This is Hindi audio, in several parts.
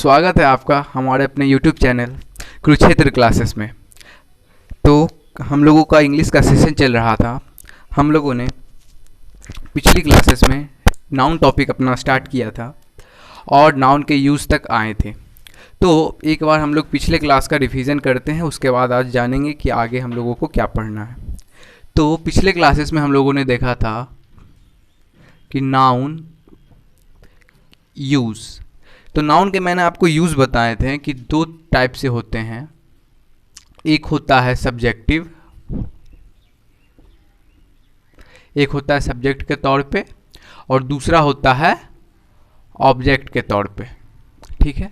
स्वागत है आपका हमारे अपने YouTube चैनल कुरुक्षेत्र क्लासेस में। तो हम लोगों का इंग्लिश का सेशन चल रहा था। हम लोगों ने पिछली क्लासेस में नाउन टॉपिक अपना स्टार्ट किया था और नाउन के यूज़ तक आए थे। तो एक बार हम लोग पिछले क्लास का रिवीजन करते हैं, उसके बाद आज जानेंगे कि आगे हम लोगों को क्या पढ़ना है। तो पिछले क्लासेस में हम लोगों ने देखा था कि नाउन यूज़। तो नाउन के मैंने आपको यूज़ बताए थे कि दो टाइप से होते हैं। एक होता है सब्जेक्टिव, एक होता है सब्जेक्ट के तौर पे, और दूसरा होता है ऑब्जेक्ट के तौर पे। ठीक है,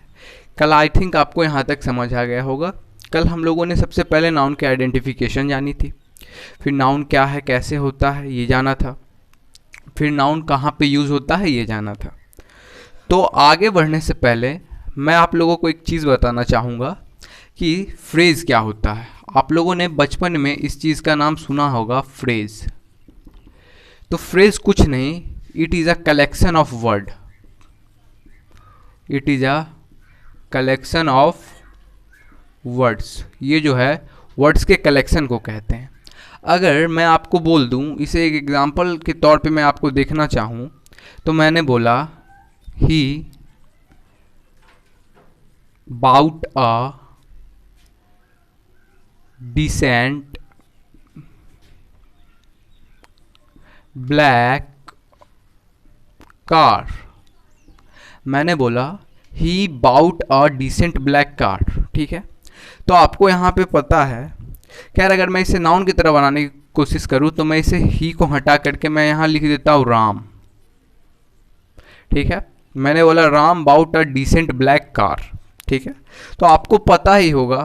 कल आई थिंक आपको यहाँ तक समझ आ गया होगा। कल हम लोगों ने सबसे पहले नाउन के आइडेंटिफिकेशन जानी थी, फिर नाउन क्या है, कैसे होता है, ये जाना था, फिर नाउन कहाँ पे यूज़ होता है, ये जाना था। तो आगे बढ़ने से पहले मैं आप लोगों को एक चीज़ बताना चाहूँगा कि फ्रेज़ क्या होता है। आप लोगों ने बचपन में इस चीज़ का नाम सुना होगा, फ्रेज़। तो फ्रेज़ कुछ नहीं, it is a collection of word. It is a collection of words. ये जो है वर्ड्स के कलेक्शन को कहते हैं। अगर मैं आपको बोल दूं, इसे एक एग्जांपल के तौर पे मैं आपको देखना चाहूँ, तो मैंने बोला he bought a decent black car। मैंने बोला he bought a decent black car। ठीक है, तो आपको यहाँ पे पता है। खैर, अगर मैं इसे नाउन की तरह बनाने की कोशिश करूँ तो मैं इसे ही को हटा करके मैं यहाँ लिख देता हूँ राम। ठीक है, मैंने बोला Ram bought a decent black car. ठीक है, तो आपको पता ही होगा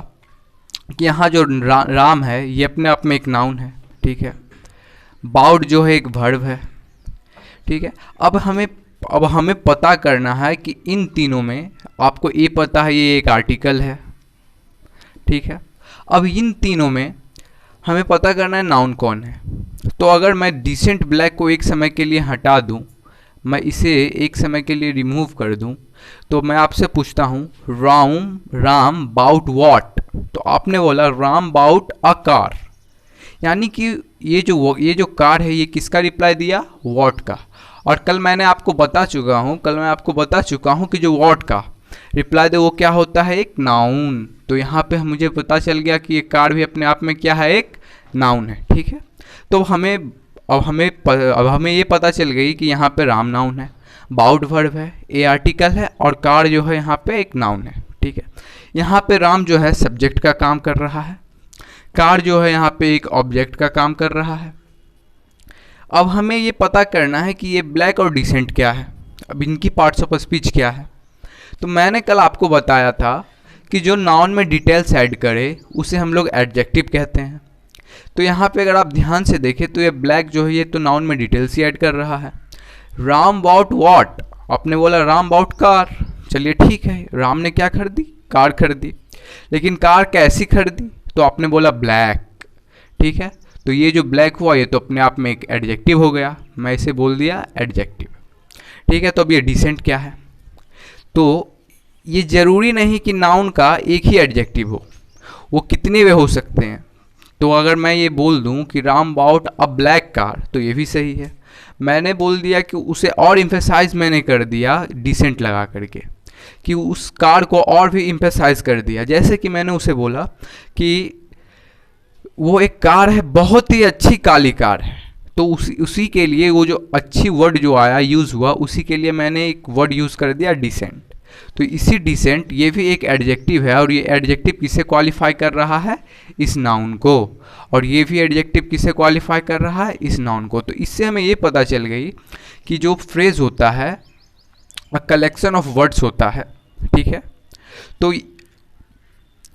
कि यहाँ जो राम है ये अपने आप में एक नाउन है। ठीक है, बाउट जो है एक वर्ब है। ठीक है, अब हमें पता करना है कि इन तीनों में, आपको ये पता है ये एक आर्टिकल है। ठीक है, अब इन तीनों में हमें पता करना है नाउन कौन है। तो अगर मैं डिसेंट ब्लैक को एक समय के लिए हटा दूँ, मैं इसे एक समय के लिए रिमूव कर दूं, तो मैं आपसे पूछता हूं राम बाउट व्हाट। तो आपने बोला राम बाउट अ कार, यानी कि ये जो कार है ये किसका रिप्लाई दिया, व्हाट का। और कल मैं आपको बता चुका हूं कि जो व्हाट का रिप्लाई दे वो क्या होता है, एक नाउन। तो यहाँ पे मुझे पता चल गया कि ये कार भी अपने आप में क्या है, एक नाउन है। ठीक है, तो अब हमें ये पता चल गई कि यहाँ पे राम नाउन है, बाउट वर्ब है, ए आर्टिकल है, और कार जो है यहाँ पे एक नाउन है। ठीक है, यहाँ पे राम जो है सब्जेक्ट का काम कर रहा है, कार जो है यहाँ पे एक ऑब्जेक्ट का काम कर रहा है। अब हमें ये पता करना है कि ये ब्लैक और डिसेंट क्या है, अब इनकी पार्ट्स ऑफ स्पीच क्या है। तो मैंने कल आपको बताया था कि जो नाउन में डिटेल्स ऐड करे उसे हम लोग एडजेक्टिव कहते हैं। तो यहाँ पे अगर आप ध्यान से देखें तो ये ब्लैक जो है ये तो नाउन में डिटेल्स ही ऐड कर रहा है। राम बाउट व्हाट, आपने बोला राम बाउट कार। चलिए ठीक है, राम ने क्या खरीदी, कार खरीदी, लेकिन कार कैसी खरीदी, तो आपने बोला ब्लैक। ठीक है, तो ये जो ब्लैक हुआ ये तो अपने आप में एक एडजेक्टिव हो गया, मैं इसे बोल दिया एडजेक्टिव। ठीक है, तो अब ये डिसेंट क्या है, तो ये ज़रूरी नहीं कि नाउन का एक ही एडजेक्टिव हो, वो कितने वे हो सकते हैं। तो अगर मैं ये बोल दूं कि Ram bought a black car, तो ये भी सही है। मैंने बोल दिया कि उसे और इम्फेसाइज मैंने कर दिया डिसेंट लगा करके, कि उस कार को और भी इम्फेसाइज कर दिया। जैसे कि मैंने उसे बोला कि वो एक कार है, बहुत ही अच्छी काली कार है, तो उसी के लिए वो जो अच्छी वर्ड जो आया यूज़ हुआ, उसी के लिए मैंने एक वर्ड यूज़ कर दिया डिसेंट। तो इसी डिसेंट ये भी एक एडजेक्टिव है, और ये एडजेक्टिव किसे क्वालिफाई कर रहा है, इस नाउन को, और ये भी एडजेक्टिव किसे क्वालिफाई कर रहा है, इस नाउन को। तो इससे हमें ये पता चल गई कि जो फ्रेज होता है अ कलेक्शन ऑफ वर्ड्स होता है। ठीक है, तो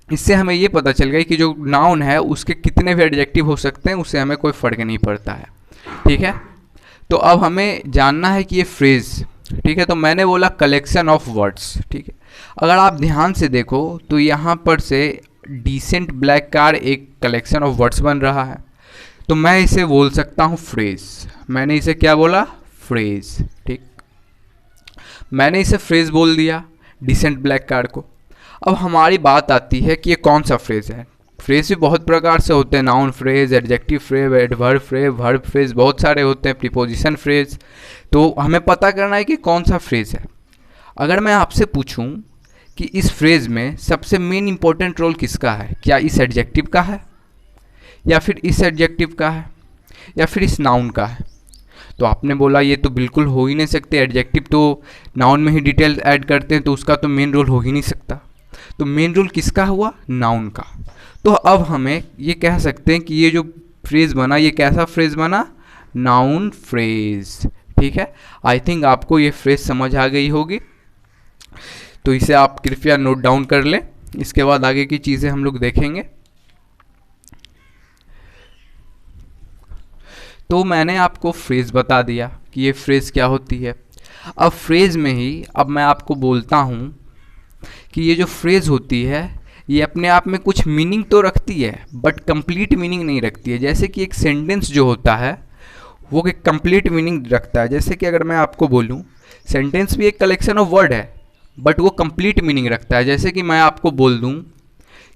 इससे हमें ये पता चल गई कि जो नाउन है उसके कितने भी एडजेक्टिव हो सकते हैं, उससे हमें कोई फ़र्क नहीं पड़ता है। ठीक है, तो अब हमें जानना है कि ये फ्रेज़, ठीक है, तो मैंने बोला कलेक्शन ऑफ वर्ड्स। ठीक है, अगर आप ध्यान से देखो तो यहाँ पर से डिसेंट ब्लैक कार एक कलेक्शन ऑफ वर्ड्स बन रहा है, तो मैं इसे बोल सकता हूँ फ्रेज। मैंने इसे क्या बोला, फ्रेज। ठीक, मैंने इसे फ्रेज बोल दिया। डिसेंट ब्लैक कार को। अब हमारी बात आती है कि ये कौन सा फ्रेज है। फ्रेज भी बहुत प्रकार से होते हैं, noun phrase, adjective phrase, adverb phrase, verb phrase, बहुत सारे होते हैं, प्रीपोजिशन फ्रेज। तो हमें पता करना है कि कौन सा फ्रेज है। अगर मैं आपसे पूछूं कि इस फ्रेज में सबसे मेन इंपॉर्टेंट रोल किसका है, क्या इस एडजेक्टिव का है, या फिर इस एडजेक्टिव का है, या फिर इस नाउन का है, तो आपने बोला ये तो बिल्कुल हो ही नहीं सकते, एडजेक्टिव तो नाउन में ही डिटेल ऐड करते हैं तो उसका तो मेन रोल हो ही नहीं सकता। तो मेन रोल किसका हुआ, नाउन का। तो अब हमें ये कह सकते हैं कि ये जो फ्रेज बना ये कैसा फ्रेज बना, नाउन फ्रेज। ठीक है, आई थिंक आपको ये फ्रेज समझ आ गई होगी, तो इसे आप कृपया नोट डाउन कर लें, इसके बाद आगे की चीज़ें हम लोग देखेंगे। तो मैंने आपको फ्रेज बता दिया कि ये फ्रेज क्या होती है। अब फ्रेज में ही अब मैं आपको बोलता हूँ कि ये जो फ्रेज होती है ये अपने आप में कुछ मीनिंग तो रखती है बट कंप्लीट मीनिंग नहीं रखती है। जैसे कि एक सेंटेंस जो होता है वो एक कंप्लीट मीनिंग रखता है। जैसे कि अगर मैं आपको बोलूँ सेंटेंस भी एक कलेक्शन ऑफ वर्ड है बट वो कंप्लीट मीनिंग रखता है। जैसे कि मैं आपको बोल दूँ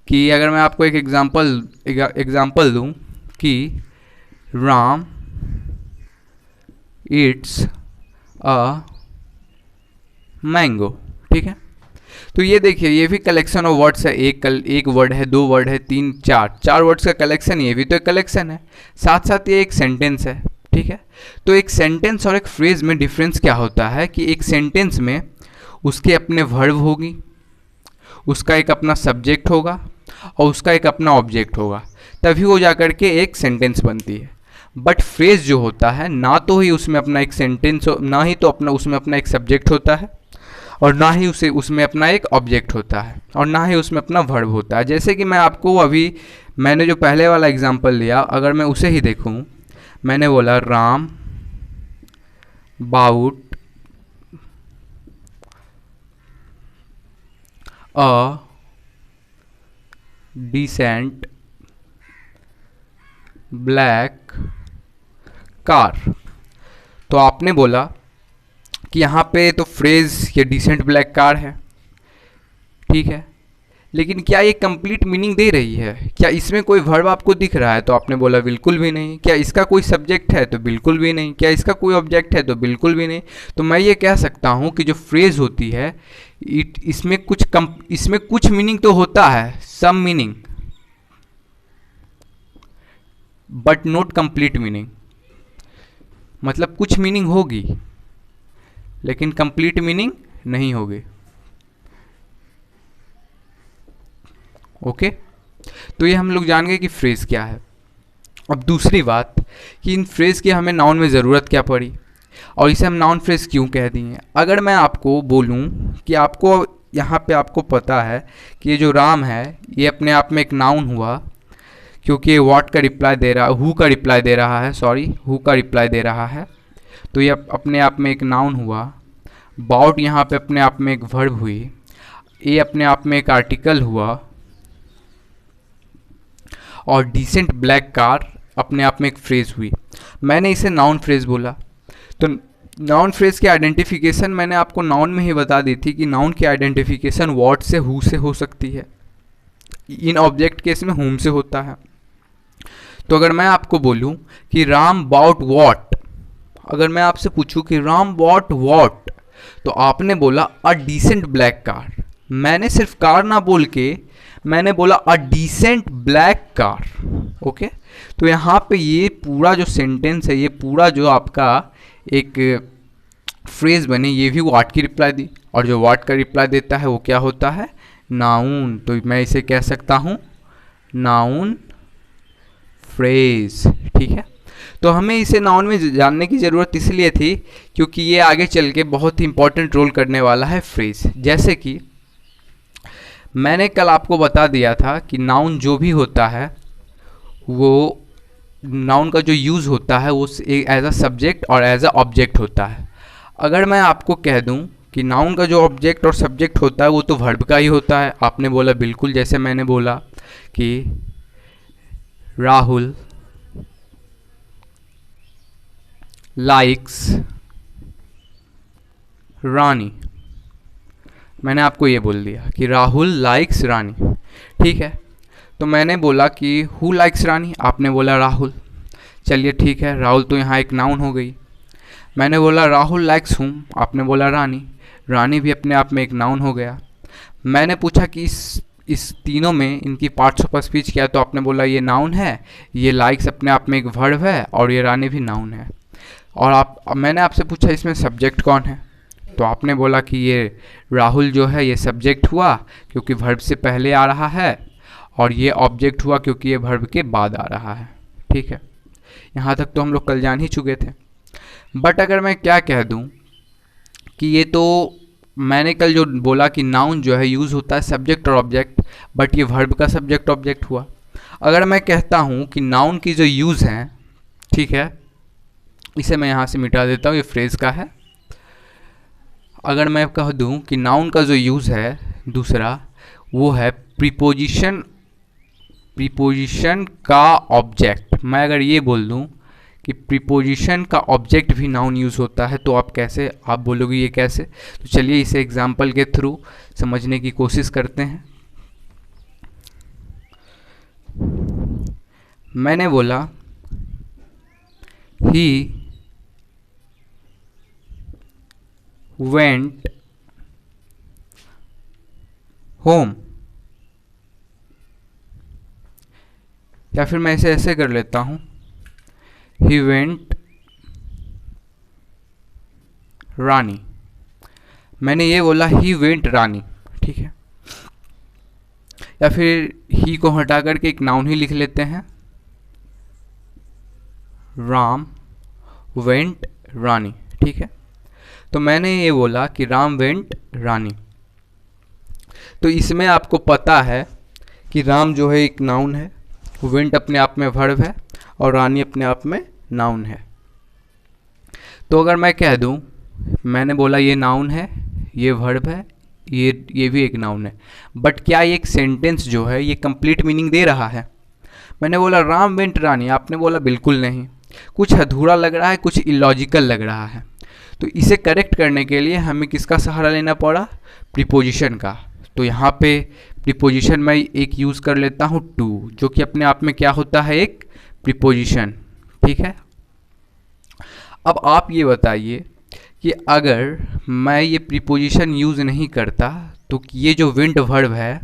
कि अगर मैं आपको एक एग्जांपल दूँ कि राम इट्स अ मैंगो, ठीक है, तो ये देखिए ये भी कलेक्शन ऑफ वर्ड्स है। एक वर्ड है, दो वर्ड है, तीन, चार वर्ड्स का कलेक्शन, ये भी तो एक कलेक्शन है। साथ साथ ये एक सेंटेंस है। ठीक है, तो एक सेंटेंस और एक फ्रेज में डिफरेंस क्या होता है कि एक सेंटेंस में उसके अपने वर्ब होगी, उसका एक अपना सब्जेक्ट होगा और उसका एक अपना ऑब्जेक्ट होगा, तभी वो जाकर के एक सेंटेंस बनती है। बट फ्रेज जो होता है ना तो ही उसमें अपना एक सेंटेंस ना ही तो अपना उसमें अपना एक सब्जेक्ट होता है और ना ही उसे उसमें अपना एक ऑब्जेक्ट होता है और ना ही उसमें अपना वर्ब होता है। जैसे कि मैं आपको अभी मैंने जो पहले वाला एग्जांपल लिया, अगर मैं उसे ही देखूं, मैंने बोला Ram bought a decent black car. तो आपने बोला कि यहाँ पे तो फ्रेज ये डिसेंट ब्लैक कार है, ठीक है, लेकिन क्या ये कंप्लीट मीनिंग दे रही है? क्या इसमें कोई वर्ब आपको दिख रहा है? तो आपने बोला बिल्कुल भी नहीं। क्या इसका कोई सब्जेक्ट है? तो बिल्कुल भी नहीं। क्या इसका कोई ऑब्जेक्ट है? तो बिल्कुल भी नहीं। तो मैं ये कह सकता हूँ कि जो फ्रेज होती है इसमें कुछ मीनिंग तो होता है, some meaning, but not complete meaning. मतलब कुछ मीनिंग होगी लेकिन कंप्लीट मीनिंग नहीं होगी। ओके, तो ये हम लोग जान गए कि फ्रेज क्या है। अब दूसरी बात कि इन फ्रेज की हमें नाउन में ज़रूरत क्या पड़ी और इसे हम नाउन फ्रेज क्यों कह दिए। अगर मैं आपको बोलूं कि आपको यहाँ पे आपको पता है कि ये जो राम है ये अपने आप में एक नाउन हुआ क्योंकि ये व्हाट का रिप्लाई दे रहा, हु का रिप्लाई दे रहा है, हु का रिप्लाई दे रहा है, तो ये अपने आप में एक नाउन हुआ। बाउट यहाँ पे अपने आप में एक वर्ब हुई, ये अपने आप में एक आर्टिकल हुआ और डिसेंट ब्लैक कार अपने आप में एक फ्रेज हुई। मैंने इसे नाउन फ्रेज बोला। तो नाउन फ्रेज की आइडेंटिफिकेशन मैंने आपको नाउन में ही बता दी थी कि नाउन की आइडेंटिफिकेशन व्हाट से, हु से हो सकती है। इन ऑब्जेक्ट केस में हुम से होता है। तो अगर मैं आपको बोलूं कि राम बॉट वॉट, अगर मैं आपसे पूछूं कि राम बॉट वॉट, तो आपने बोला अ डिसेंट ब्लैक कार। मैंने सिर्फ कार ना बोल के मैंने बोला a decent black car. Okay, तो यहाँ पे ये पूरा जो सेंटेंस है, ये पूरा जो आपका एक फ्रेज बने, ये भी व्हाट की रिप्लाई दी और जो व्हाट का रिप्लाई देता है वो क्या होता है, नाउन। तो मैं इसे कह सकता हूँ नाउन फ्रेज। ठीक है, तो हमें इसे नाउन में जानने की ज़रूरत इसलिए थी क्योंकि ये आगे चल के बहुत ही इंपॉर्टेंट रोल करने वाला है फ्रेज। जैसे कि मैंने कल आपको बता दिया था कि नाउन जो भी होता है वो नाउन का जो यूज़ होता है वो एज अ सब्जेक्ट और एज अ ऑब्जेक्ट होता है। अगर मैं आपको कह दूं कि नाउन का जो ऑब्जेक्ट और सब्जेक्ट होता है वो तो वर्ब का ही होता है, आपने बोला बिल्कुल। जैसे मैंने बोला कि राहुल लाइक्स रानी, मैंने आपको ये बोल दिया कि राहुल लाइक्स रानी, ठीक है। तो मैंने बोला कि हु लाइक्स रानी, आपने बोला राहुल। चलिए ठीक है, राहुल तो यहाँ एक नाउन हो गई। मैंने बोला राहुल लाइक्स हूँ, आपने बोला रानी, रानी भी अपने आप में एक नाउन हो गया। मैंने पूछा कि इस तीनों में इनकी पार्ट्स ऑफ स्पीच क्या है, तो आपने बोला ये नाउन है, ये लाइक्स अपने आप में एक वर्ब है, और ये रानी भी नाउन है। और मैंने आपसे पूछा इसमें सब्जेक्ट कौन है, तो आपने बोला कि ये राहुल जो है ये सब्जेक्ट हुआ क्योंकि वर्ब से पहले आ रहा है, और ये ऑब्जेक्ट हुआ क्योंकि ये वर्ब के बाद आ रहा है, ठीक है। यहाँ तक तो हम लोग कल जान ही चुके थे। बट अगर मैं क्या कह दूँ कि ये तो मैंने कल जो बोला कि नाउन जो है यूज़ होता है सब्जेक्ट और ऑब्जेक्ट, बट ये वर्ब का सब्जेक्ट ऑब्जेक्ट हुआ। अगर मैं कहता हूँ कि नाउन की जो यूज़ हैं, ठीक है, इसे मैं यहाँ से मिटा देता हूँ, ये फ्रेज़ का है। अगर मैं कह दूँ कि नाउन का जो यूज़ है दूसरा, वो है प्रीपोजिशन, प्रीपोजिशन का ऑब्जेक्ट। मैं अगर ये बोल दूँ कि प्रीपोजिशन का ऑब्जेक्ट भी नाउन यूज़ होता है, तो आप कैसे, आप बोलोगे ये कैसे? तो चलिए इसे एग्जाम्पल के थ्रू समझने की कोशिश करते हैं। मैंने बोला ही वेंट होम, या फिर मैं इसे ऐसे कर लेता हूँ, ही वेंट रानी। मैंने ये बोला ही वेंट रानी, ठीक है। या फिर ही को हटा करके एक नाउन ही लिख लेते हैं, राम वेंट रानी, ठीक है। तो मैंने ये बोला कि राम वेंट रानी। तो इसमें आपको पता है कि राम जो है एक नाउन है, वेंट अपने आप में वर्ब है, और रानी अपने आप में नाउन है। तो अगर मैं कह दूं, मैंने बोला ये नाउन है, ये वर्ब है, ये भी एक नाउन है, बट क्या ये एक सेंटेंस जो है ये कंप्लीट मीनिंग दे रहा है? मैंने बोला राम वेंट रानी, आपने बोला बिल्कुल नहीं, कुछ अधूरा लग रहा है, कुछ इलॉजिकल लग रहा है। तो इसे करेक्ट करने के लिए हमें किसका सहारा लेना पड़ा? प्रीपोजिशन का। तो यहाँ पे प्रीपोजिशन मैं एक यूज़ कर लेता हूँ टू, जो कि अपने आप में क्या होता है? एक प्रीपोजिशन, ठीक है। अब आप ये बताइए कि अगर मैं ये प्रीपोजिशन यूज़ नहीं करता तो ये जो वेंट वर्ब है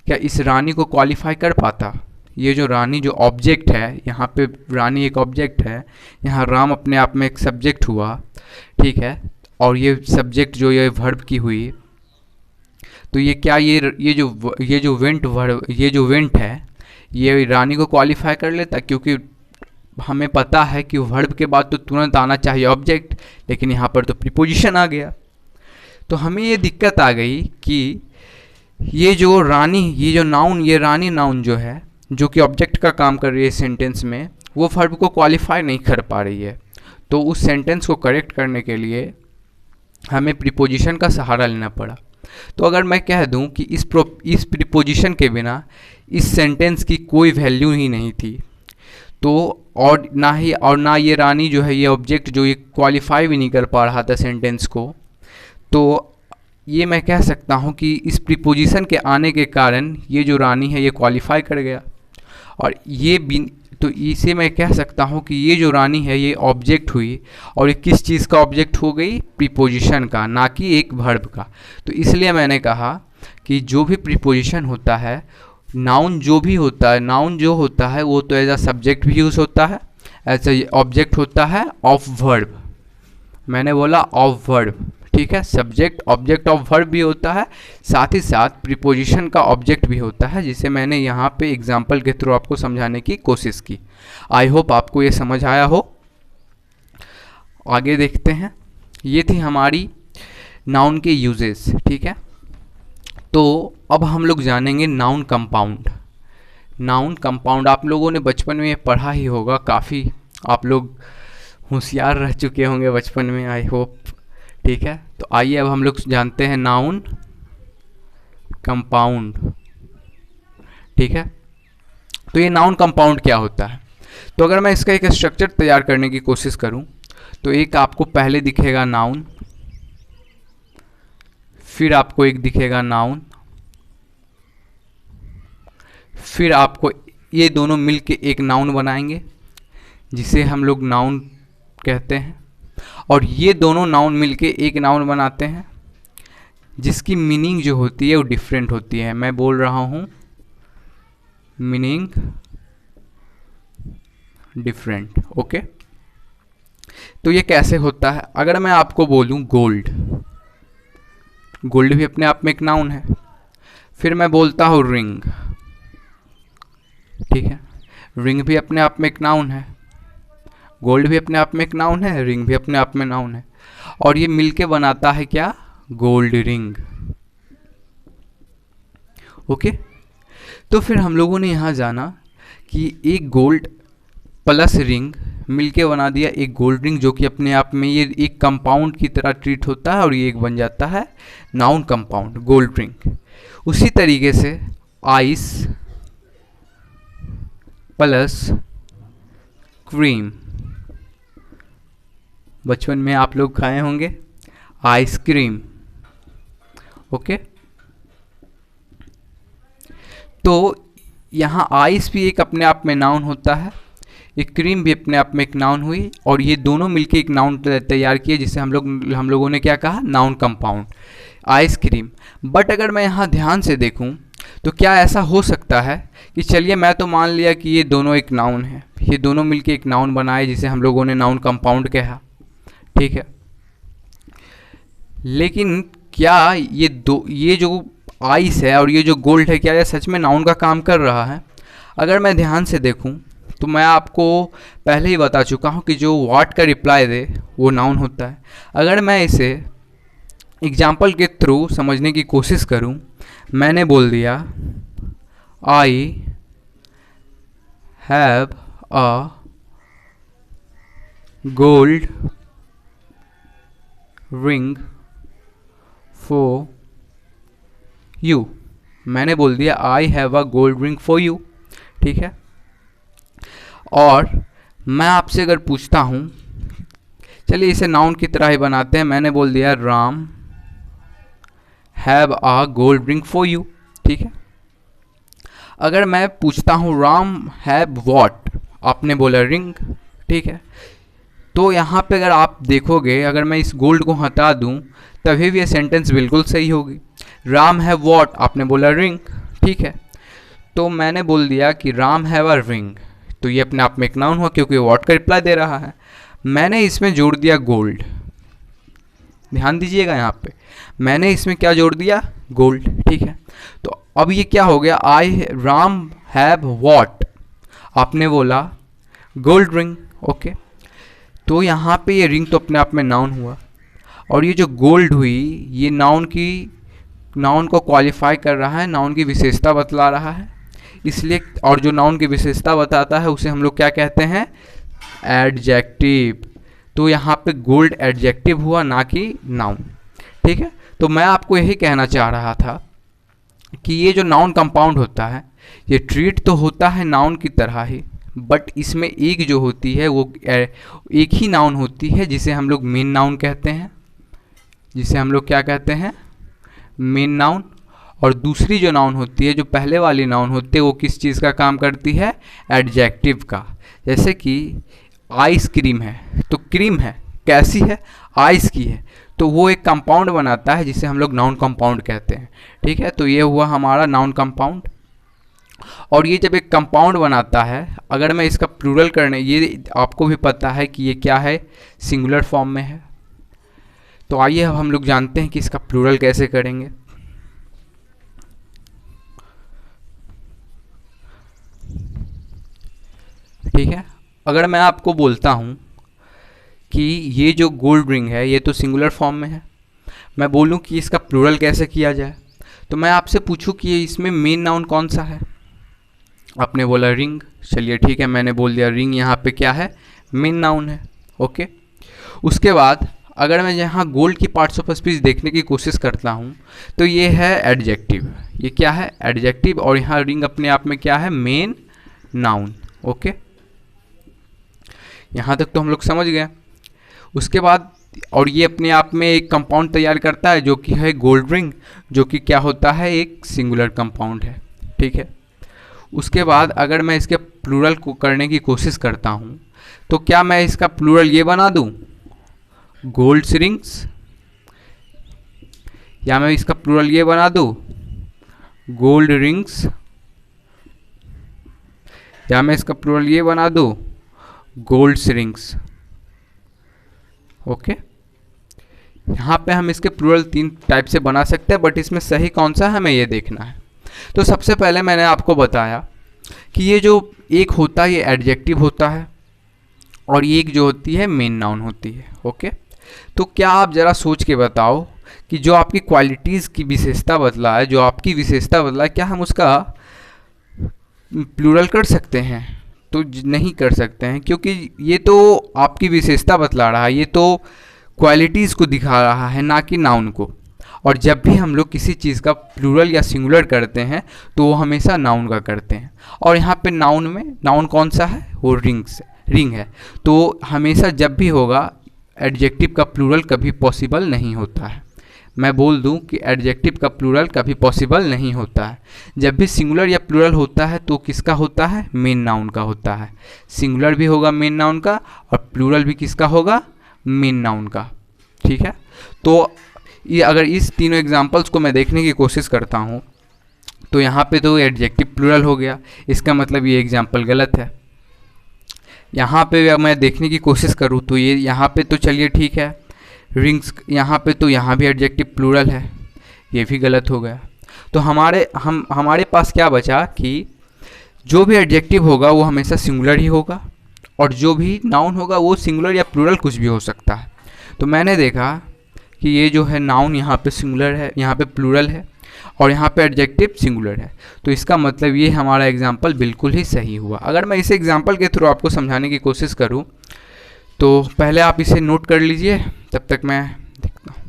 क्या इस रानी को क्वालिफाई कर पाता? ये जो रानी जो ऑब्जेक्ट है, यहाँ पे रानी एक ऑब्जेक्ट है, यहाँ राम अपने आप में एक सब्जेक्ट हुआ, ठीक है, और ये सब्जेक्ट जो ये वर्ब की हुई, तो ये क्या ये जो वेंट वर्ब, ये जो वेंट है, ये रानी को क्वालिफाई कर लेता? क्योंकि हमें पता है कि वर्ब के बाद तो तुरंत आना चाहिए ऑब्जेक्ट, लेकिन यहाँ पर तो प्रीपोजिशन आ गया। तो हमें ये दिक्कत आ गई कि ये जो रानी, ये जो नाउन, ये रानी नाउन जो है, जो कि ऑब्जेक्ट का काम कर रही है सेंटेंस में, वो वर्ब को क्वालिफाई नहीं कर पा रही है। तो उस सेंटेंस को करेक्ट करने के लिए हमें प्रीपोजिशन का सहारा लेना पड़ा। तो अगर मैं कह दूं कि इस प्रीपोजिशन के बिना इस सेंटेंस की कोई वैल्यू ही नहीं थी, तो और ना ये रानी जो है ये ऑब्जेक्ट जो ये क्वालिफाई भी नहीं कर पा रहा था सेंटेंस को, तो ये मैं कह सकता हूँ कि इस प्रीपोजिशन के आने के कारण ये जो रानी है ये क्वालिफाई कर गया। और तो इसे मैं कह सकता हूँ कि ये जो रानी है ये ऑब्जेक्ट हुई, और ये किस चीज़ का ऑब्जेक्ट हो गई? प्रीपोजिशन का, ना कि एक वर्ब का। तो इसलिए मैंने कहा कि जो भी प्रीपोजिशन होता है, नाउन जो भी होता है, नाउन जो होता है वो तो एज अ सब्जेक्ट भी यूज़ होता है, एज अ ऑब्जेक्ट होता है ऑफ वर्ब। मैंने बोला ऑफ वर्ब, ठीक है। सब्जेक्ट ऑब्जेक्ट ऑफ वर्ब भी होता है, साथ ही साथ प्रीपोजिशन का ऑब्जेक्ट भी होता है, जिसे मैंने यहाँ पे एग्जाम्पल के थ्रू आपको समझाने की कोशिश की। आई होप आपको ये समझ आया हो। आगे देखते हैं। ये थी हमारी नाउन के यूजेस, ठीक है। तो अब हम लोग जानेंगे नाउन कंपाउंड। नाउन कंपाउंड आप लोगों ने बचपन में पढ़ा ही होगा, काफ़ी आप लोग होशियार रह चुके होंगे बचपन में, आई होप, ठीक है। तो आइए अब हम लोग जानते हैं नाउन कंपाउंड, ठीक है। तो ये नाउन कंपाउंड क्या होता है? तो अगर मैं इसका एक स्ट्रक्चर तैयार करने की कोशिश करूं, तो एक आपको पहले दिखेगा नाउन, फिर आपको एक दिखेगा नाउन, फिर आपको ये दोनों मिलके एक नाउन बनाएंगे जिसे हम लोग नाउन कहते हैं, और ये दोनों नाउन मिलके एक नाउन बनाते हैं जिसकी मीनिंग जो होती है वो डिफरेंट होती है। मैं बोल रहा हूँ मीनिंग डिफरेंट। ओके, तो ये कैसे होता है? अगर मैं आपको बोलूँ गोल्ड, गोल्ड भी अपने आप में एक नाउन है। फिर मैं बोलता हूँ रिंग, ठीक है, रिंग भी अपने आप में एक नाउन है, गोल्ड भी अपने आप में एक नाउन है, रिंग भी अपने आप में नाउन है, और ये मिलके बनाता है क्या? Gold ring. ओके, तो फिर हम लोगों ने यहाँ जाना कि एक गोल्ड प्लस रिंग मिलके बना दिया एक गोल्ड रिंग, जो कि अपने आप में ये एक कंपाउंड की तरह ट्रीट होता है और ये एक बन जाता है नाउन कंपाउंड गोल्ड रिंग। उसी तरीके से आइस प्लस क्रीम, बचपन में आप लोग खाए होंगे आइसक्रीम। ओके, तो यहाँ आइस भी एक अपने आप में नाउन होता है, एक क्रीम भी अपने आप में एक नाउन हुई, और ये दोनों मिलके एक नाउन तैयार किए जिसे हम लोगों ने क्या कहा? Noun compound ice cream. बट अगर मैं यहाँ ध्यान से देखूँ तो क्या ऐसा हो सकता है कि चलिए मैं तो मान लिया कि ये दोनों एक नाउन है, ये दोनों मिलके एक नाउन बनाए जिसे हम लोगों ने नाउन कंपाउंड कहा, ठीक है, लेकिन क्या ये जो आइस है और ये जो गोल्ड है, क्या ये सच में नाउन का काम कर रहा है? अगर मैं ध्यान से देखूं तो मैं आपको पहले ही बता चुका हूं कि जो व्हाट का रिप्लाई दे वो नाउन होता है। अगर मैं इसे एग्जाम्पल के थ्रू समझने की कोशिश करूं, मैंने बोल दिया I have a gold ring for you. मैंने बोल दिया I have a gold ring for you, ठीक है। और मैं आपसे अगर पूछता हूँ, चलिए इसे नाउन की तरह ही बनाते हैं, मैंने बोल दिया Ram have a gold ring for you, ठीक है। अगर मैं पूछता हूँ राम हैव व्हाट, आपने बोला रिंग, ठीक है, तो यहाँ पे अगर आप देखोगे, अगर मैं इस गोल्ड को हटा दूँ तभी भी ये सेंटेंस बिल्कुल सही होगी। राम हैव व्हाट, आपने बोला रिंग, ठीक है, तो मैंने बोल दिया कि राम हैव अ रिंग, तो ये अपने आप में एक नाउन हुआ क्योंकि व्हाट का रिप्लाई दे रहा है। मैंने इसमें जोड़ दिया गोल्ड, ध्यान दीजिएगा यहाँ पे मैंने इसमें क्या जोड़ दिया? गोल्ड, ठीक है। तो अब ये क्या हो गया? आई राम हैव व्हाट, आपने बोला गोल्ड रिंग, ओके, तो यहाँ पे ये रिंग तो अपने आप में नाउन हुआ, और ये जो गोल्ड हुई ये नाउन को क्वालिफाई कर रहा है, नाउन की विशेषता बतला रहा है, इसलिए, और जो नाउन की विशेषता बताता है उसे हम लोग क्या कहते हैं? एडजेक्टिव। तो यहाँ पे गोल्ड एडजेक्टिव हुआ, ना कि नाउन, ठीक है। तो मैं आपको यही कहना चाह रहा था कि ये जो नाउन कंपाउंड होता है ये ट्रीट तो होता है नाउन की तरह ही, बट इसमें एक जो होती है वो एक ही नाउन होती है जिसे हम लोग मेन नाउन कहते हैं, जिसे हम लोग क्या कहते हैं? Main noun. और दूसरी जो नाउन होती है, जो पहले वाली नाउन होती है, वो किस चीज़ का काम करती है? एडजेक्टिव का। जैसे कि आइसक्रीम है तो क्रीम है, कैसी है? आइस की है, तो वो एक कंपाउंड बनाता है जिसे हम लोग नाउन कंपाउंड कहते हैं, ठीक है। तो ये हुआ हमारा नाउन कंपाउंड। और ये जब एक कंपाउंड बनाता है, अगर मैं इसका प्लूरल करने, ये आपको भी पता है कि ये क्या है? सिंगुलर फॉर्म में है। तो आइए अब हम लोग जानते हैं कि इसका प्लूरल कैसे करेंगे। ठीक है, अगर मैं आपको बोलता हूँ कि ये जो गोल्ड रिंग है ये तो सिंगुलर फॉर्म में है, मैं बोलूँ कि इसका प्लूरल कैसे किया जाए, तो मैं आपसे पूछूं कि इसमें मेन नाउन कौन सा है? आपने बोला रिंग, चलिए ठीक है, मैंने बोल दिया रिंग यहाँ पे क्या है? मेन नाउन है, ओके। उसके बाद अगर मैं यहाँ गोल्ड की पार्ट्स ऑफ स्पीच देखने की कोशिश करता हूँ तो ये है एडजेक्टिव, ये क्या है? एडजेक्टिव। और यहाँ रिंग अपने आप में क्या है? Main noun, okay. यहाँ तक तो हम लोग समझ गए। उसके बाद और ये अपने आप में एक कंपाउंड तैयार करता है जो कि है गोल्ड रिंग, जो कि क्या होता है, एक सिंगुलर कंपाउंड है। ठीक है, उसके बाद अगर मैं इसके प्लूरल को करने की कोशिश करता हूँ तो क्या मैं इसका प्लूरल ये बना दूँ, गोल्ड रिंग्स, या मैं इसका प्लूरल ये बना दूँ, गोल्ड रिंग्स, या मैं इसका प्लूरल ये बना दूँ, गोल्ड रिंग्स। ओके, यहाँ पे हम इसके प्लूरल 3 टाइप से बना सकते हैं, बट इसमें सही कौन सा है हमें ये देखना है। तो सबसे पहले मैंने आपको बताया कि ये जो एक होता है ये एडजेक्टिव होता है और ये एक जो होती है मेन नाउन होती है। ओके, तो क्या आप ज़रा सोच के बताओ कि जो आपकी क्वालिटीज़ की विशेषता बदला है, जो आपकी विशेषता बदला है, क्या हम उसका प्लूरल कर सकते हैं? तो नहीं कर सकते हैं, क्योंकि ये तो आपकी विशेषता बतला रहा है, ये तो क्वालिटीज़ को दिखा रहा है, ना कि नाउन को। और जब भी हम लोग किसी चीज़ का प्लूरल या सिंगुलर करते हैं तो वो हमेशा नाउन का करते हैं। और यहाँ पे नाउन में नाउन कौन सा है, वो रिंग है। तो हमेशा जब भी होगा एडजेक्टिव का प्लूरल कभी पॉसिबल नहीं होता है। मैं बोल दूं कि एडजेक्टिव का प्लूरल कभी पॉसिबल नहीं होता है। जब भी सिंगुलर या प्लूरल होता है तो किसका होता है, मेन नाउन का होता है। सिंगुलर भी होगा मेन नाउन का और प्लूरल भी किसका होगा, मेन नाउन का। ठीक है, तो ये अगर इस तीनों एग्जांपल्स को मैं देखने की कोशिश करता हूँ तो यहाँ पे तो एडजेक्टिव प्लूरल हो गया, इसका मतलब ये एग्जांपल गलत है। यहाँ पे मैं देखने की कोशिश करूँ तो ये यहाँ पे तो चलिए ठीक है, रिंग्स यहाँ पे तो यहाँ भी एडजेक्टिव प्लूरल है, ये भी गलत हो गया। तो हमारे पास क्या बचा कि जो भी एडजेक्टिव होगा वो हमेशा सिंगुलर ही होगा और जो भी नाउन होगा वो सिंगुलर या प्लूरल कुछ भी हो सकता है। तो मैंने देखा कि ये जो है नाउन यहाँ पे सिंगुलर है, यहाँ पे प्लूरल है और यहाँ पे एडजेक्टिव सिंगुलर है। तो इसका मतलब ये हमारा एग्जाम्पल बिल्कुल ही सही हुआ। अगर मैं इस एग्जाम्पल के थ्रू आपको समझाने की कोशिश करूँ तो पहले आप इसे नोट कर लीजिए, तब तक मैं देखता हूँ।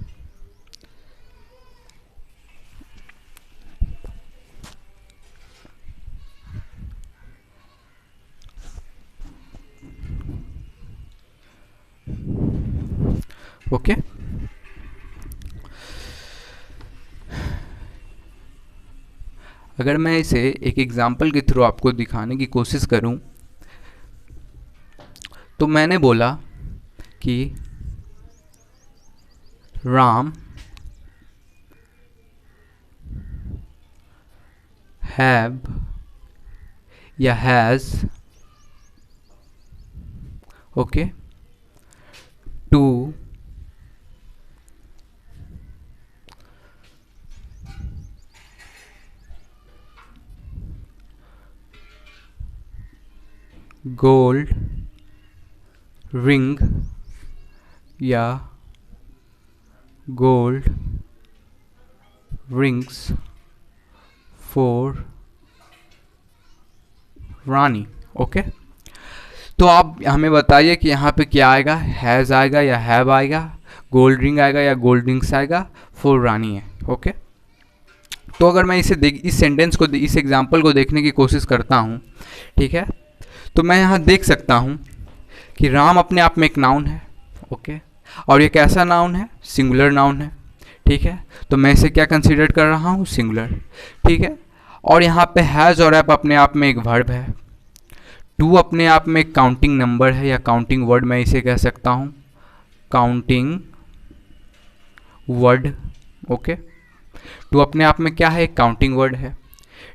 ओके, अगर मैं इसे एक एग्जाम्पल के थ्रू आपको दिखाने की कोशिश करूं तो मैंने बोला कि राम हैव या has okay two gold ring या gold rings for Rani. Okay, तो आप हमें बताइए कि यहाँ पे क्या आएगा, हैज़ आएगा या हैव आएगा, गोल्ड रिंग आएगा या गोल्ड रिंग्स आएगा, फॉर रानी है। ओके, तो अगर मैं इस सेंटेंस को, इस एग्जाम्पल को देखने की कोशिश करता हूँ, ठीक है, तो मैं यहाँ देख सकता हूँ कि राम अपने आप में एक नाउन है। ओके, और ये कैसा नाउन है, सिंगुलर नाउन है। ठीक है, तो मैं इसे क्या कंसीडर कर रहा हूँ, सिंगुलर। ठीक है, और यहाँ पे हैज़ और हैव अपने आप में एक वर्ब है। टू अपने आप में एक काउंटिंग नंबर है या काउंटिंग वर्ड, मैं इसे कह सकता हूँ काउंटिंग वर्ड। ओके, टू अपने आप में क्या है, एक काउंटिंग वर्ड है।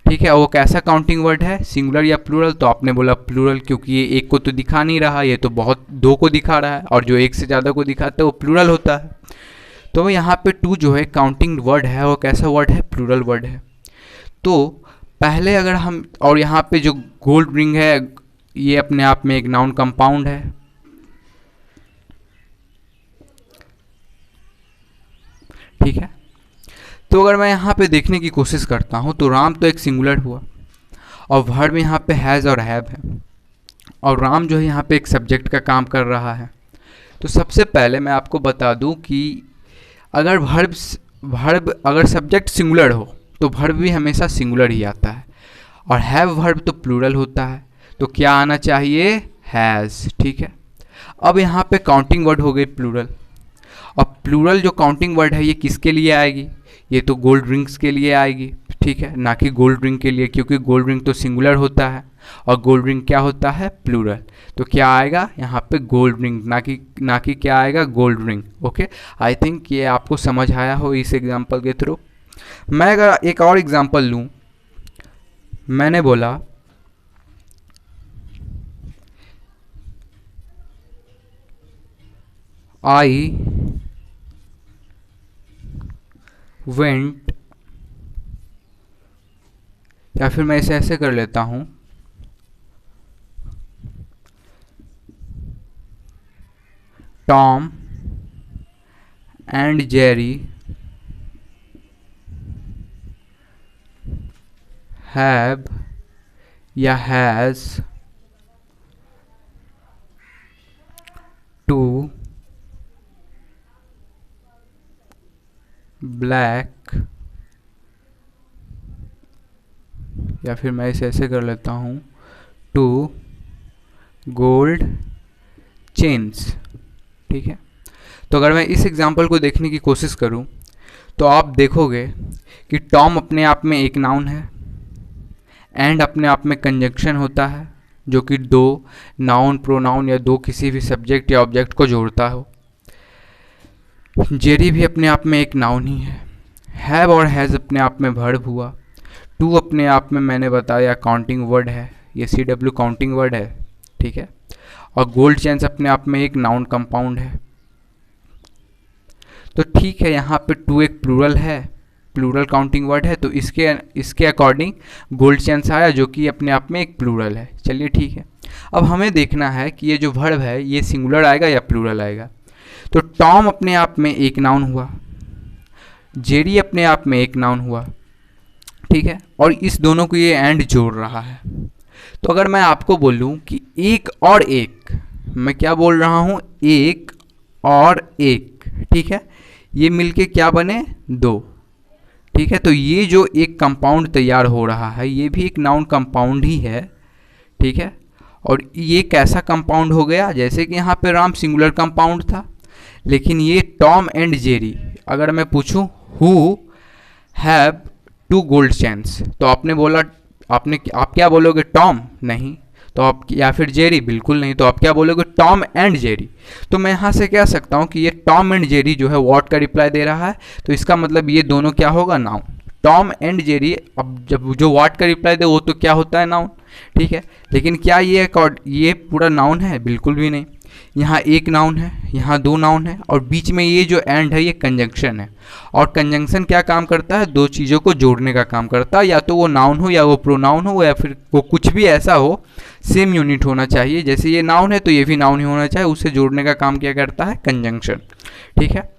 ठीक है, वो कैसा काउंटिंग वर्ड है, सिंगुलर या प्लूरल? तो आपने बोला प्लूरल, क्योंकि ये एक को तो दिखा नहीं रहा, ये तो बहुत दो को दिखा रहा है, और जो एक से ज़्यादा को दिखाता है वो प्लूरल होता है। तो यहाँ पे टू जो है काउंटिंग वर्ड है, वो कैसा वर्ड है, प्लूरल वर्ड है। तो पहले अगर हम, और यहाँ पे जो गोल्ड रिंग है ये अपने आप में एक नाउन कंपाउंड है। ठीक है, तो अगर मैं यहाँ पे देखने की कोशिश करता हूँ तो राम तो एक सिंगुलर हुआ और वर्ब यहाँ पे हैज़ और हैव है, और राम जो है यहाँ पे एक सब्जेक्ट का काम कर रहा है। तो सबसे पहले मैं आपको बता दूँ कि अगर वर्ब अगर सब्जेक्ट सिंगुलर हो तो वर्ब भी हमेशा सिंगुलर ही आता है, और हैव वर्ब तो प्लूरल होता है, तो क्या आना चाहिए, हैज़। ठीक है, अब यहाँ पे काउंटिंग वर्ड हो गई प्लूरल, अब प्लूरल जो काउंटिंग वर्ड है ये किसके लिए आएगी, ये तो गोल्ड रिंग्स के लिए आएगी, ठीक है, ना कि गोल्ड रिंग के लिए, क्योंकि गोल्ड रिंग तो सिंगुलर होता है और गोल्ड रिंग क्या होता है, प्लूरल। तो क्या आएगा यहाँ पे गोल्ड रिंग, ना कि क्या आएगा, gold ring. Okay, I think ये आपको समझ आया हो इस एग्जांपल के थ्रू। मैं अगर एक और एग्जांपल लूँ, मैंने बोला आई वेंट, या फिर मैं इसे ऐसे कर लेता हूं, टॉम एंड जेरी हैव या हैज टू ब्लैक, या फिर मैं इसे ऐसे कर लेता हूँ, टू गोल्ड चेन्स, ठीक है। तो अगर मैं इस एग्जांपल को देखने की कोशिश करूँ तो आप देखोगे कि टॉम अपने आप में एक नाउन है, एंड अपने आप में कंजंक्शन होता है जो कि दो नाउन, प्रोनाउन या दो किसी भी सब्जेक्ट या ऑब्जेक्ट को जोड़ता हो। जेरी भी अपने आप में एक नाउन ही है, हैव और हैज़ अपने आप में वर्ब हुआ, टू अपने आप में मैंने बताया काउंटिंग वर्ड है, ये CW काउंटिंग वर्ड है, ठीक है, और गोल्ड चेन्स अपने आप में एक नाउन कंपाउंड है। तो ठीक है, यहाँ पे टू एक प्लूरल है, प्लूरल काउंटिंग वर्ड है, तो इसके अकॉर्डिंग गोल्ड चेन्स आया जो कि अपने आप में एक प्लूरल है। चलिए ठीक है, अब हमें देखना है कि ये जो वर्ब है ये सिंगुलर आएगा या प्लूरल आएगा। तो टॉम अपने आप में एक नाउन हुआ, जेरी अपने आप में एक नाउन हुआ, ठीक है, और इस दोनों को ये एंड जोड़ रहा है। तो अगर मैं आपको बोलूं कि एक और एक, मैं क्या बोल रहा हूं, एक और एक, ठीक है, ये मिलके क्या बने, दो, ठीक है। तो ये जो एक कंपाउंड तैयार हो रहा है ये भी एक नाउन कंपाउंड ही है, ठीक है। और ये कैसा कंपाउंड हो गया, जैसे कि यहाँ पे राम सिंगुलर कंपाउंड था, लेकिन ये टॉम एंड जेरी, अगर मैं पूछूं who have two gold chains, तो आपने बोला, आप क्या बोलोगे, टॉम, नहीं, तो आप, या फिर जेरी, बिल्कुल नहीं, तो आप क्या बोलोगे, टॉम एंड जेरी। तो मैं यहाँ से कह सकता हूँ कि ये टॉम एंड जेरी जो है व्हाट का रिप्लाई दे रहा है, तो इसका मतलब ये दोनों क्या होगा, नाउन। टॉम एंड जेरी, अब जब जो व्हाट का रिप्लाई दे वो तो क्या होता है, नाउन, ठीक है। लेकिन क्या ये पूरा नाउन है, बिल्कुल भी नहीं। यहाँ एक नाउन है, यहाँ दो नाउन है, और बीच में ये जो एंड है ये कंजंक्शन है, और कंजंक्शन क्या काम करता है, दो चीज़ों को जोड़ने का काम करता है, या तो वो नाउन हो या वो प्रोनाउन हो या फिर वो कुछ भी ऐसा हो, सेम यूनिट होना चाहिए, जैसे ये नाउन है तो ये भी नाउन ही होना चाहिए, उसे जोड़ने का काम क्या करता है, कंजंक्शन, ठीक है।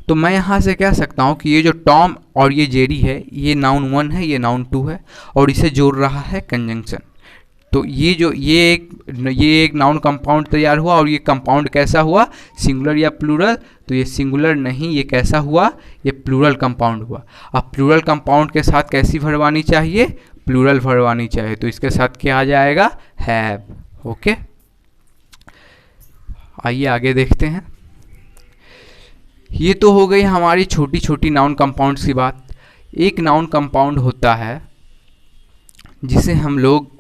तो मैं यहाँ से कह सकता हूँ कि ये जो टॉम और ये जेरी है ये नाउन 1 है, ये नाउन 2 है, और इसे जोड़ रहा है कंजंक्शन। तो ये एक नाउन कंपाउंड तैयार हुआ, और ये कंपाउंड कैसा हुआ, सिंगुलर या प्लूरल, तो ये सिंगुलर नहीं, ये कैसा हुआ, ये प्लूरल कंपाउंड हुआ। अब प्लूरल कंपाउंड के साथ कैसी वर्ब आनी चाहिए, प्लूरल वर्ब आनी चाहिए, तो इसके साथ क्या आ जाएगा, हैव। ओके, आइए आगे देखते हैं। ये तो हो गई हमारी छोटी छोटी नाउन कंपाउंड्स की बात। एक नाउन कंपाउंड होता है जिसे हम लोग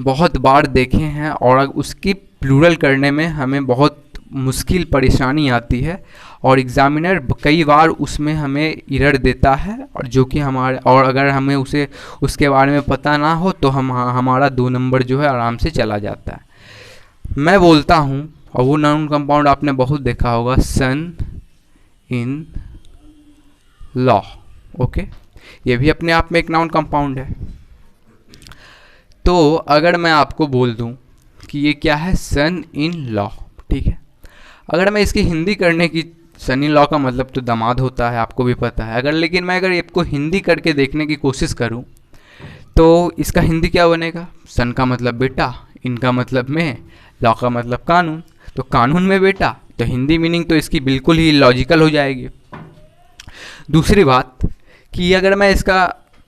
बहुत बार देखे हैं, और उसकी प्लूरल करने में हमें बहुत मुश्किल परेशानी आती है, और एग्जामिनर कई बार उसमें हमें एरर देता है, और जो कि और अगर हमें उसके बारे में पता ना हो तो हमारा 2 नंबर जो है आराम से चला जाता है। मैं बोलता हूँ, और वो नाउन कंपाउंड आपने बहुत देखा होगा, सन इन लॉ। ओके, ये भी अपने आप में एक नाउन कंपाउंड है। तो अगर मैं आपको बोल दूं कि ये क्या है, सन इन लॉ, ठीक है, अगर मैं इसकी हिंदी करने की, सन इन लॉ का मतलब तो दामाद होता है, आपको भी पता है, लेकिन मैं अगर इसको हिंदी करके देखने की कोशिश करूं तो इसका हिंदी क्या बनेगा, सन का मतलब बेटा, इन का मतलब मैं, लॉ का मतलब कानून, तो कानून में बेटा, तो हिंदी मीनिंग तो इसकी बिल्कुल ही लॉजिकल हो जाएगी। दूसरी बात कि अगर मैं इसका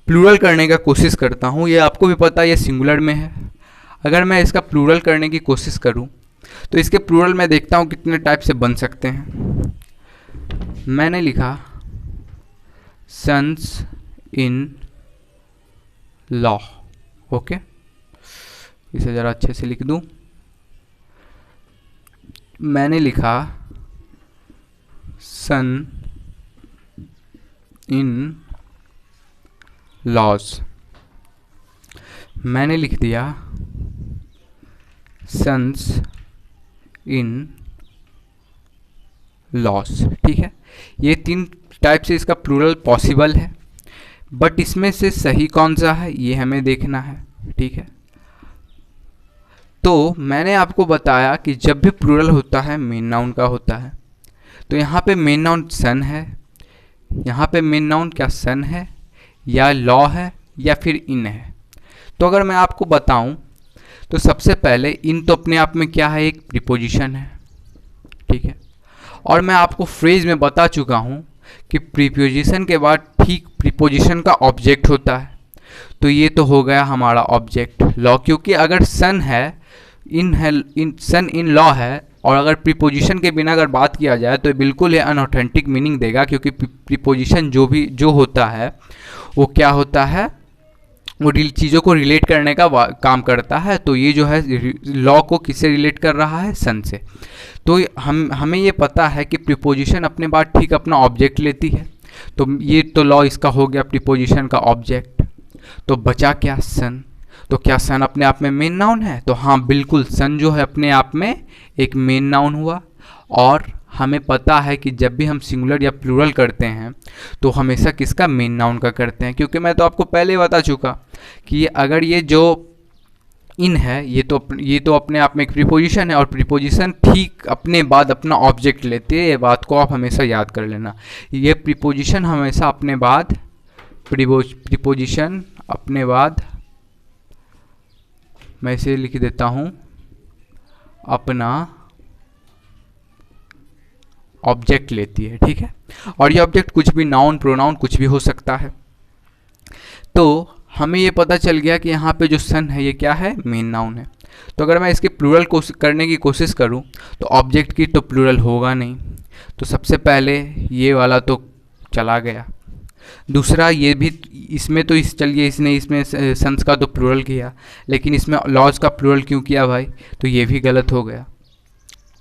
प्लूरल करने का कोशिश करता हूँ, ये आपको भी पता है ये सिंगुलर में है, अगर मैं इसका प्लूरल करने की कोशिश करूँ तो इसके प्लूरल मैं देखता हूँ कितने टाइप से बन सकते हैं। मैंने लिखा सन्स इन लॉ। ओके, इसे ज़रा अच्छे से लिख दूँ। मैंने लिखा सन इन लॉज। मैंने लिख दिया सन्स इन लॉस। ठीक है, ये 3 टाइप से इसका प्लूरल पॉसिबल है, बट इसमें से सही कौन सा है ये हमें देखना है। ठीक है, तो मैंने आपको बताया कि जब भी प्लूरल होता है मेन नाउन का होता है। तो यहाँ पे मेन नाउन सन है, यहाँ पे मेन नाउन क्या सन है या लॉ है या फिर इन है। तो अगर मैं आपको बताऊं तो सबसे पहले इन तो अपने आप में क्या है, एक प्रीपोजिशन है। ठीक है, और मैं आपको फ्रेज में बता चुका हूं कि प्रीपोजिशन के बाद ठीक प्रीपोजिशन का ऑब्जेक्ट होता है। तो ये तो हो गया हमारा ऑब्जेक्ट लॉ, क्योंकि अगर सन है, सन इन लॉ है, और अगर प्रीपोजिशन के बिना अगर बात किया जाए तो बिल्कुल ये अनऑथेंटिक मीनिंग देगा, क्योंकि प्रीपोजिशन जो होता है वो क्या होता है, वो चीज़ों को रिलेट करने का काम करता है। तो ये जो है लॉ को किससे रिलेट कर रहा है, सन से। तो हमें ये पता है कि प्रीपोजिशन अपने बाद ठीक अपना ऑब्जेक्ट लेती है। तो ये तो लॉ इसका हो गया प्रीपोजिशन का ऑब्जेक्ट। तो बचा क्या, सन। तो क्या सन अपने आप में मेन नाउन है? तो हाँ बिल्कुल, सन जो है अपने आप में एक मेन नाउन हुआ। और हमें पता है कि जब भी हम सिंगुलर या प्लूरल करते हैं तो हमेशा किसका, मेन नाउन का करते हैं। क्योंकि मैं तो आपको पहले ही बता चुका कि अगर ये जो इन है ये तो अपने आप में एक प्रीपोजिशन है, और प्रीपोजिशन ठीक अपने बाद अपना ऑब्जेक्ट लेते हैं। ये बात को आप हमेशा याद कर लेना। ये प्रीपोजिशन हमेशा अपने बाद प्रीपोजिशन अपने बाद, मैं इसे लिख देता हूँ, अपना ऑब्जेक्ट लेती है। ठीक है, और ये ऑब्जेक्ट कुछ भी, नाउन प्रोनाउन कुछ भी हो सकता है। तो हमें ये पता चल गया कि यहाँ पे जो सन है ये क्या है, मेन नाउन है। तो अगर मैं इसके प्लूरल करने की कोशिश करूँ तो ऑब्जेक्ट की तो प्लूरल होगा नहीं। तो सबसे पहले ये वाला तो चला गया। दूसरा ये भी, इसमें तो चलिए इसमें सन्स का तो प्लूरल किया, लेकिन इसमें लॉज का प्लूरल क्यों किया भाई, तो ये भी गलत हो गया।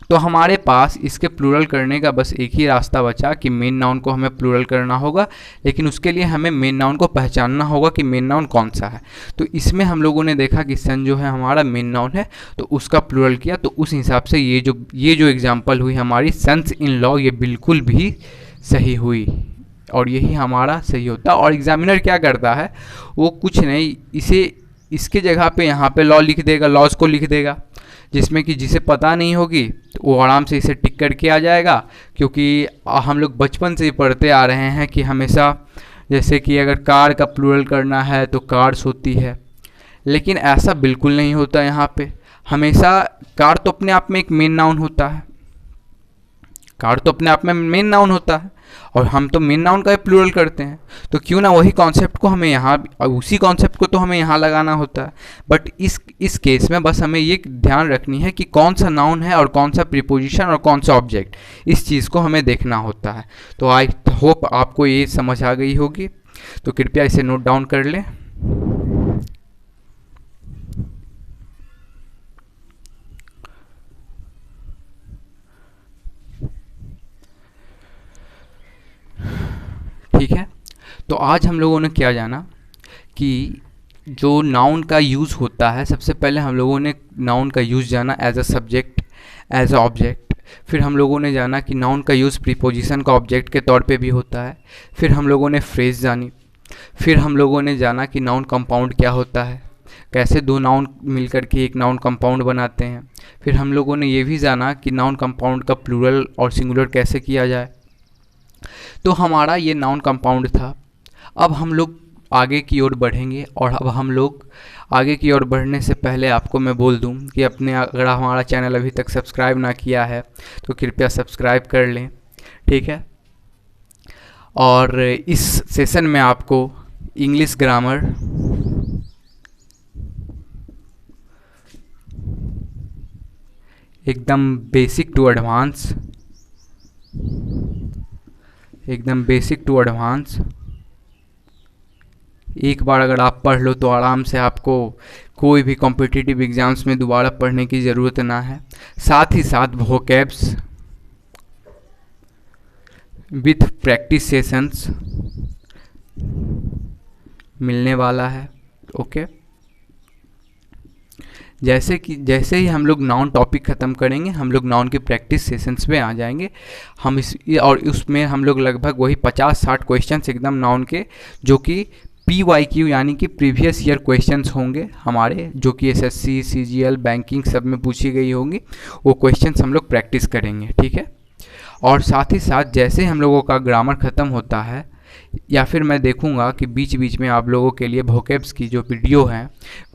तो हमारे पास इसके प्लूरल करने का बस एक ही रास्ता बचा कि मेन नाउन को हमें प्लूरल करना होगा, लेकिन उसके लिए हमें मेन नाउन को पहचानना होगा कि मेन नाउन कौन सा है। तो इसमें हम लोगों ने देखा कि सन जो है हमारा मेन नाउन है, तो उसका प्लूरल किया। तो उस हिसाब से ये जो एग्जाम्पल हुई हमारी सन्स इन लॉ, ये बिल्कुल भी सही हुई, और यही हमारा सही होता। और एग्जामिनर क्या करता है, वो कुछ नहीं, इसके जगह पे यहाँ पे लॉ लिख देगा, लॉज को लिख देगा, जिसमें कि जिसे पता नहीं होगी तो वो आराम से इसे टिक करके आ जाएगा। क्योंकि हम लोग बचपन से ही पढ़ते आ रहे हैं कि हमेशा, जैसे कि अगर कार का प्लूरल करना है तो कार्स होती है, लेकिन ऐसा बिल्कुल नहीं होता। यहाँ पे हमेशा कार तो अपने आप में एक मेन नाउन होता है, कार तो अपने आप में मेन नाउन होता है, और हम तो मेन नाउन का प्लूरल करते हैं। तो क्यों ना वही कॉन्सेप्ट को हमें यहाँ, उसी कॉन्सेप्ट को तो हमें यहाँ लगाना होता है। बट इस केस में बस हमें ये ध्यान रखनी है कि कौन सा नाउन है और कौन सा प्रीपोजिशन और कौन सा ऑब्जेक्ट, इस चीज़ को हमें देखना होता है। तो आई होप आपको ये समझ आ गई होगी। तो कृपया इसे नोट डाउन कर लें। ठीक है, तो आज हम लोगों ने क्या जाना कि जो नाउन का यूज़ होता है, सबसे पहले हम लोगों ने नाउन का यूज़ जाना as a subject, as a object. फिर हम लोगों ने जाना कि नाउन का यूज़ प्रीपोजिशन का ऑब्जेक्ट के तौर पे भी होता है। फिर हम लोगों ने फ्रेज जानी। फिर हम लोगों ने जाना कि नाउन कंपाउंड क्या होता है, कैसे दो नाउन मिलकर के एक नाउन कंपाउंड बनाते हैं। फिर हम लोगों ने ये भी जाना कि नाउन कंपाउंड का प्लूरल और सिंगुलर कैसे किया जाए। तो हमारा ये नाउन कंपाउंड था। अब हम लोग आगे की ओर बढ़ेंगे, और अब हम लोग आगे की ओर बढ़ने से पहले आपको मैं बोल दूं कि अगर हमारा चैनल अभी तक सब्सक्राइब ना किया है तो कृपया सब्सक्राइब कर लें। ठीक है, और इस सेशन में आपको इंग्लिश ग्रामर, एकदम बेसिक टू एडवांस, एकदम बेसिक टू एडवांस। एक बार अगर आप पढ़ लो तो आराम से आपको कोई भी कॉम्पिटिटिव एग्ज़ाम्स में दोबारा पढ़ने की ज़रूरत ना है। साथ ही साथ वोकैब्स विथ प्रैक्टिस सेशंस मिलने वाला है। ओके, जैसे ही हम लोग नाउन टॉपिक ख़त्म करेंगे, हम लोग नाउन के प्रैक्टिस सेशंस में आ जाएंगे। हम और उसमें हम लोग लगभग वही 50-60 क्वेश्चंस एकदम नाउन के, जो कि PYQ यानी कि प्रीवियस ईयर क्वेश्चंस होंगे हमारे, जो कि SSC, CGL, बैंकिंग सब में पूछी गई होंगी, वो क्वेश्चंस हम लोग प्रैक्टिस करेंगे। ठीक है, और साथ ही साथ जैसे हम लोगों का ग्रामर ख़त्म होता है, या फिर मैं देखूंगा कि बीच बीच में आप लोगों के लिए वोकैब्स की जो वीडियो हैं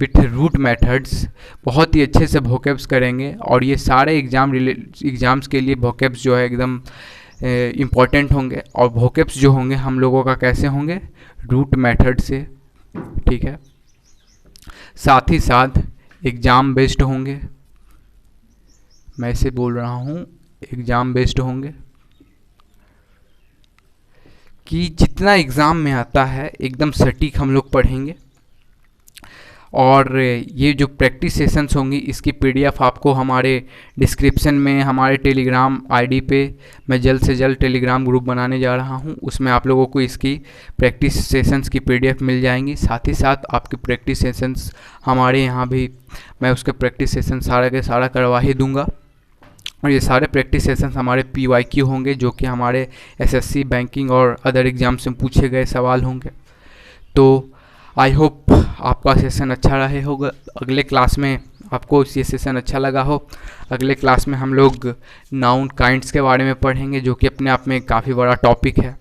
विथ रूट मेथड्स, बहुत ही अच्छे से वोकैब्स करेंगे। और ये सारे एग्ज़ाम्स के लिए वोकैब्स जो है एकदम इम्पॉर्टेंट होंगे। और वोकैब्स जो होंगे हम लोगों का कैसे होंगे, रूट मेथड से। ठीक है, साथ ही साथ एग्ज़ाम बेस्ड होंगे, मैं इसे बोल रहा हूँ एग्ज़ाम बेस्ड होंगे, कि जितना एग्ज़ाम में आता है एकदम सटीक हम लोग पढ़ेंगे। और ये जो प्रैक्टिस सेशंस होंगी, इसकी PDF आपको हमारे डिस्क्रिप्शन में, हमारे टेलीग्राम ID पे मैं जल्द से जल्द टेलीग्राम ग्रुप बनाने जा रहा हूँ, उसमें आप लोगों को इसकी प्रैक्टिस सेशंस की PDF मिल जाएंगी। साथ ही साथ आपके प्रैक्टिस सेशंस हमारे यहाँ भी, मैं उसके प्रैक्टिस सेशन सारा के सारा करवा ही दूँगा। और ये सारे प्रैक्टिस सेशंस हमारे PYQ होंगे, जो कि हमारे SSC, बैंकिंग और अदर एग्ज़ाम से पूछे गए सवाल होंगे। तो आई होप आपका सेशन अच्छा रहे होगा। अगले क्लास में आपको ये सेशन अच्छा लगा हो। अगले क्लास में हम लोग नाउन काइंड्स के बारे में पढ़ेंगे, जो कि अपने आप में काफ़ी बड़ा टॉपिक है।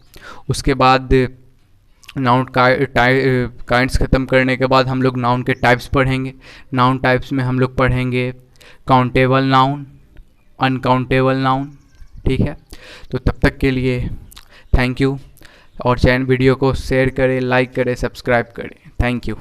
उसके बाद नाउन काइंड्स ख़त्म करने के बाद हम लोग नाउन के टाइप्स पढ़ेंगे। नाउन टाइप्स में हम लोग पढ़ेंगे काउंटेबल नाउन, अनकाउंटेबल नाउन। ठीक है, तो तब तक के लिए थैंक यू। और चैनल वीडियो को शेयर करें, लाइक करें, सब्सक्राइब करें। Thank you.